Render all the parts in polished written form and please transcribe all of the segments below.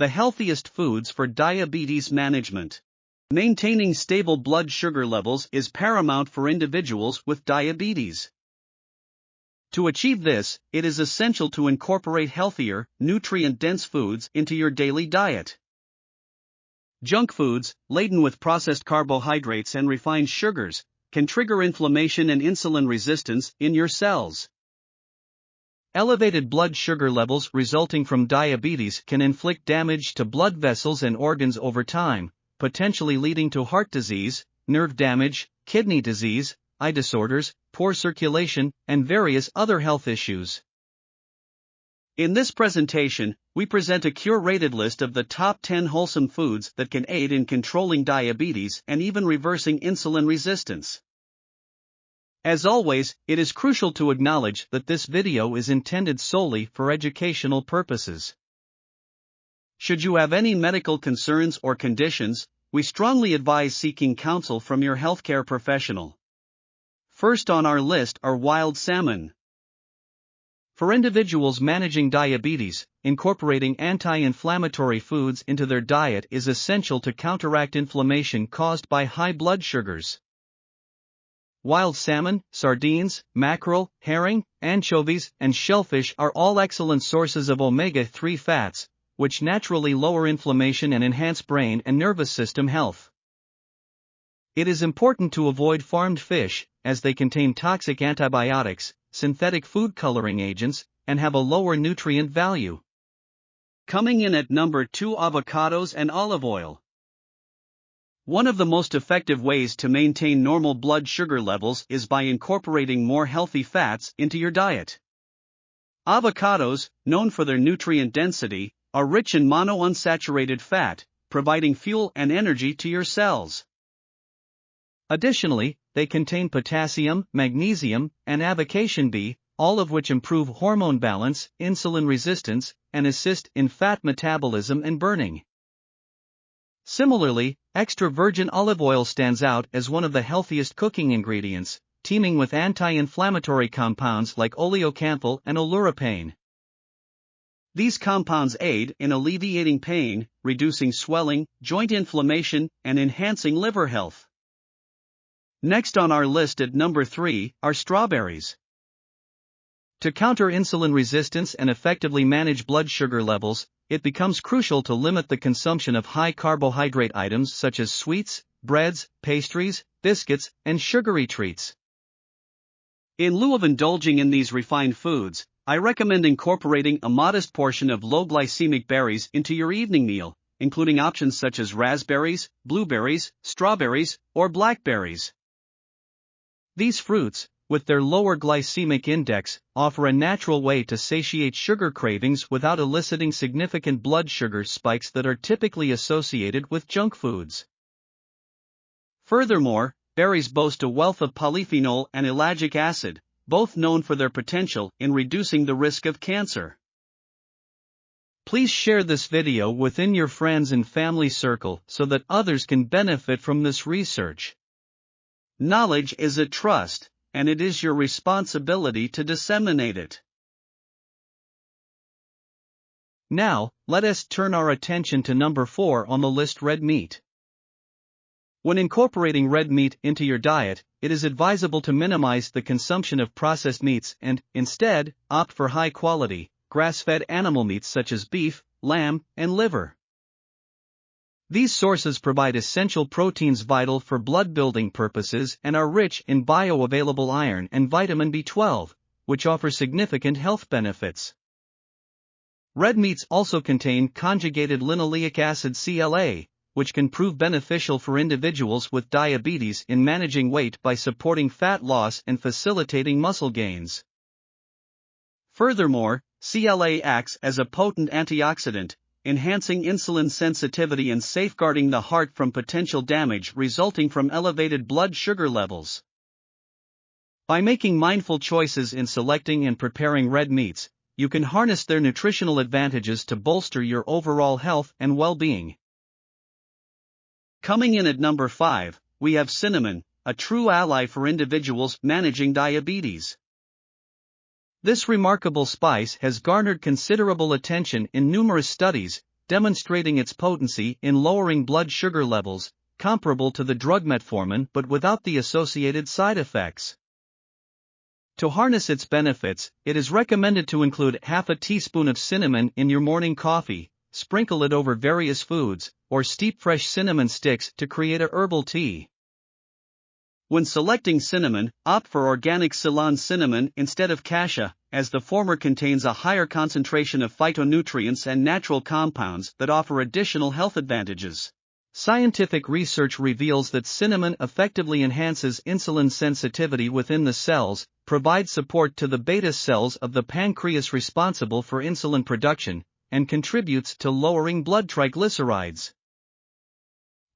the healthiest foods for diabetes management. Maintaining stable blood sugar levels is paramount for individuals with diabetes. To achieve this, it is essential to incorporate healthier, nutrient-dense foods into your daily diet. Junk foods, laden with processed carbohydrates and refined sugars, can trigger inflammation and insulin resistance in your cells. Elevated blood sugar levels resulting from diabetes can inflict damage to blood vessels and organs over time, potentially leading to heart disease, nerve damage, kidney disease, eye disorders, poor circulation, and various other health issues. In this presentation, we present a curated list of the top 10 wholesome foods that can aid in controlling diabetes and even reversing insulin resistance. As always, it is crucial to acknowledge that this video is intended solely for educational purposes. Should you have any medical concerns or conditions, we strongly advise seeking counsel from your healthcare professional. First on our list are wild salmon. For individuals managing diabetes, incorporating anti-inflammatory foods into their diet is essential to counteract inflammation caused by high blood sugars. Wild salmon, sardines, mackerel, herring, anchovies, and shellfish are all excellent sources of omega-3 fats, which naturally lower inflammation and enhance brain and nervous system health. It is important to avoid farmed fish, as they contain toxic antibiotics, synthetic food coloring agents, and have a lower nutrient value. Coming in at number 2, avocados and olive oil. One of the most effective ways to maintain normal blood sugar levels is by incorporating more healthy fats into your diet. Avocados, known for their nutrient density, are rich in monounsaturated fat, providing fuel and energy to your cells. Additionally, they contain potassium, magnesium, and avocation B, all of which improve hormone balance, insulin resistance, and assist in fat metabolism and burning. Similarly, extra virgin olive oil stands out as one of the healthiest cooking ingredients, teeming with anti-inflammatory compounds like oleocanthal and oleuropein. These compounds aid in alleviating pain, reducing swelling, joint inflammation, and enhancing liver health. Next on our list at number 3 are strawberries. To counter insulin resistance and effectively manage blood sugar levels, it becomes crucial to limit the consumption of high carbohydrate items such as sweets, breads, pastries, biscuits, and sugary treats. In lieu of indulging in these refined foods, I recommend incorporating a modest portion of low-glycemic berries into your evening meal, including options such as raspberries, blueberries, strawberries, or blackberries. These fruits, with their lower glycemic index, offer a natural way to satiate sugar cravings without eliciting significant blood sugar spikes that are typically associated with junk foods. Furthermore, berries boast a wealth of polyphenol and ellagic acid, both known for their potential in reducing the risk of cancer. Please share this video within your friends and family circle so that others can benefit from this research. Knowledge is a trust, and it is your responsibility to disseminate it. Now, let us turn our attention to number 4 on the list: red meat. When incorporating red meat into your diet, it is advisable to minimize the consumption of processed meats and, instead, opt for high-quality, grass-fed animal meats such as beef, lamb, and liver. These sources provide essential proteins vital for blood-building purposes and are rich in bioavailable iron and vitamin B12, which offer significant health benefits. Red meats also contain conjugated linoleic acid CLA, which can prove beneficial for individuals with diabetes in managing weight by supporting fat loss and facilitating muscle gains. Furthermore, CLA acts as a potent antioxidant, enhancing insulin sensitivity and safeguarding the heart from potential damage resulting from elevated blood sugar levels. By making mindful choices in selecting and preparing red meats, you can harness their nutritional advantages to bolster your overall health and well-being. Coming in at number 5, we have cinnamon, a true ally for individuals managing diabetes. This remarkable spice has garnered considerable attention in numerous studies, demonstrating its potency in lowering blood sugar levels, comparable to the drug metformin but without the associated side effects. To harness its benefits, it is recommended to include half a teaspoon of cinnamon in your morning coffee, sprinkle it over various foods, or steep fresh cinnamon sticks to create a herbal tea. When selecting cinnamon, opt for organic Ceylon cinnamon instead of cassia, as the former contains a higher concentration of phytonutrients and natural compounds that offer additional health advantages. Scientific research reveals that cinnamon effectively enhances insulin sensitivity within the cells, provides support to the beta cells of the pancreas responsible for insulin production, and contributes to lowering blood triglycerides.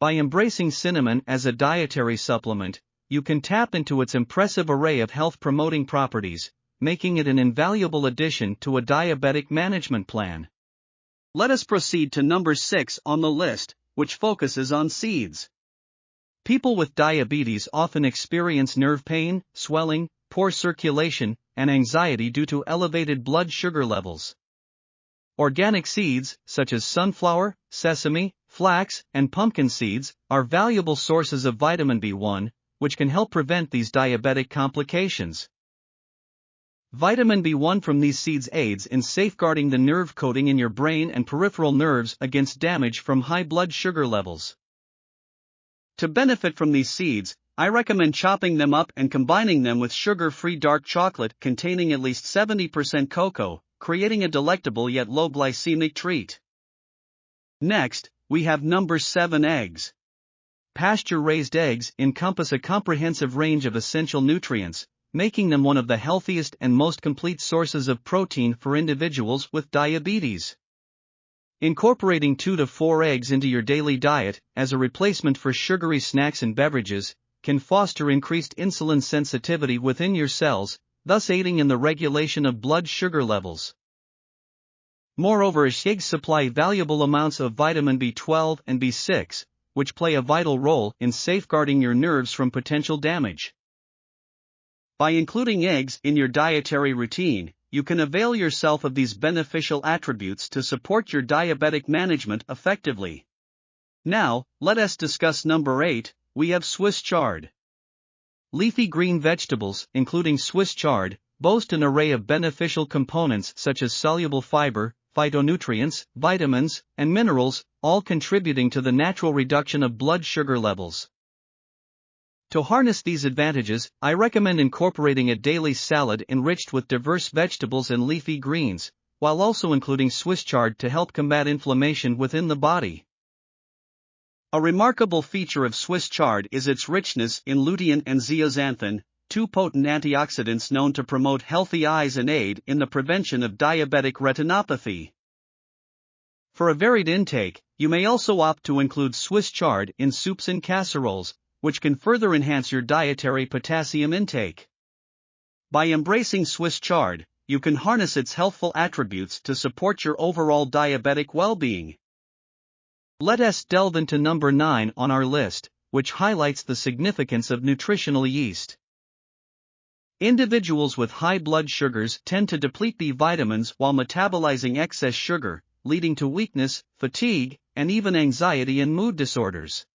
By embracing cinnamon as a dietary supplement, you can tap into its impressive array of health-promoting properties, making it an invaluable addition to a diabetic management plan. Let us proceed to number 6 on the list, which focuses on seeds. People with diabetes often experience nerve pain, swelling, poor circulation, and anxiety due to elevated blood sugar levels. Organic seeds, such as sunflower, sesame, flax, and pumpkin seeds, are valuable sources of vitamin B1, which can help prevent these diabetic complications. Vitamin B1 from these seeds aids in safeguarding the nerve coating in your brain and peripheral nerves against damage from high blood sugar levels. To benefit from these seeds, I recommend chopping them up and combining them with sugar-free dark chocolate containing at least 70% cocoa, creating a delectable yet low glycemic treat. Next, we have number 7 eggs. Pasture-raised eggs encompass a comprehensive range of essential nutrients, making them one of the healthiest and most complete sources of protein for individuals with diabetes. Incorporating 2 to 4 eggs into your daily diet, as a replacement for sugary snacks and beverages, can foster increased insulin sensitivity within your cells, thus aiding in the regulation of blood sugar levels. Moreover, eggs supply valuable amounts of vitamin B12 and B6, which play a vital role in safeguarding your nerves from potential damage. By including eggs in your dietary routine, you can avail yourself of these beneficial attributes to support your diabetic management effectively. Now, let us discuss number 8, we have Swiss chard. Leafy green vegetables, including Swiss chard, boast an array of beneficial components such as soluble fiber, phytonutrients, vitamins, and minerals, all contributing to the natural reduction of blood sugar levels. To harness these advantages, I recommend incorporating a daily salad enriched with diverse vegetables and leafy greens, while also including Swiss chard to help combat inflammation within the body. A remarkable feature of Swiss chard is its richness in lutein and zeaxanthin, 2 potent antioxidants known to promote healthy eyes and aid in the prevention of diabetic retinopathy. For a varied intake, you may also opt to include Swiss chard in soups and casseroles, which can further enhance your dietary potassium intake. By embracing Swiss chard, you can harness its healthful attributes to support your overall diabetic well-being. Let us delve into number 9 on our list, which highlights the significance of nutritional yeast. Individuals with high blood sugars tend to deplete B vitamins while metabolizing excess sugar, leading to weakness, fatigue, and even anxiety and mood disorders.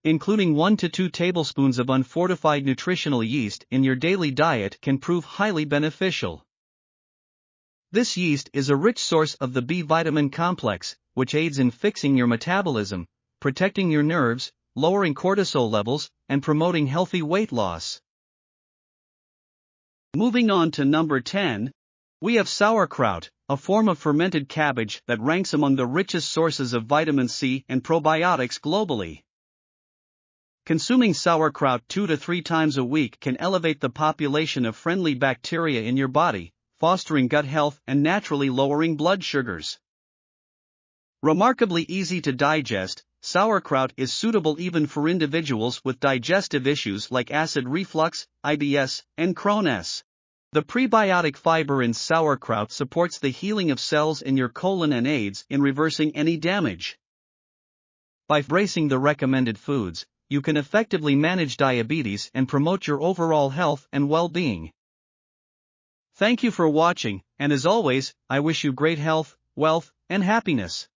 Including 1 to 2 tablespoons of unfortified nutritional yeast in your daily diet can prove highly beneficial. This yeast is a rich source of the B vitamin complex, which aids in fixing your metabolism, protecting your nerves, lowering cortisol levels, and promoting healthy weight loss. Moving on to number 10, we have sauerkraut, a form of fermented cabbage that ranks among the richest sources of vitamin C and probiotics globally. Consuming sauerkraut 2 to 3 times a week can elevate the population of friendly bacteria in your body, fostering gut health and naturally lowering blood sugars. Remarkably easy to digest, sauerkraut is suitable even for individuals with digestive issues like acid reflux, IBS, and Crohn's. The prebiotic fiber in sauerkraut supports the healing of cells in your colon and aids in reversing any damage. By embracing the recommended foods, you can effectively manage diabetes and promote your overall health and well-being. Thank you for watching, and as always, I wish you great health, wealth, and happiness.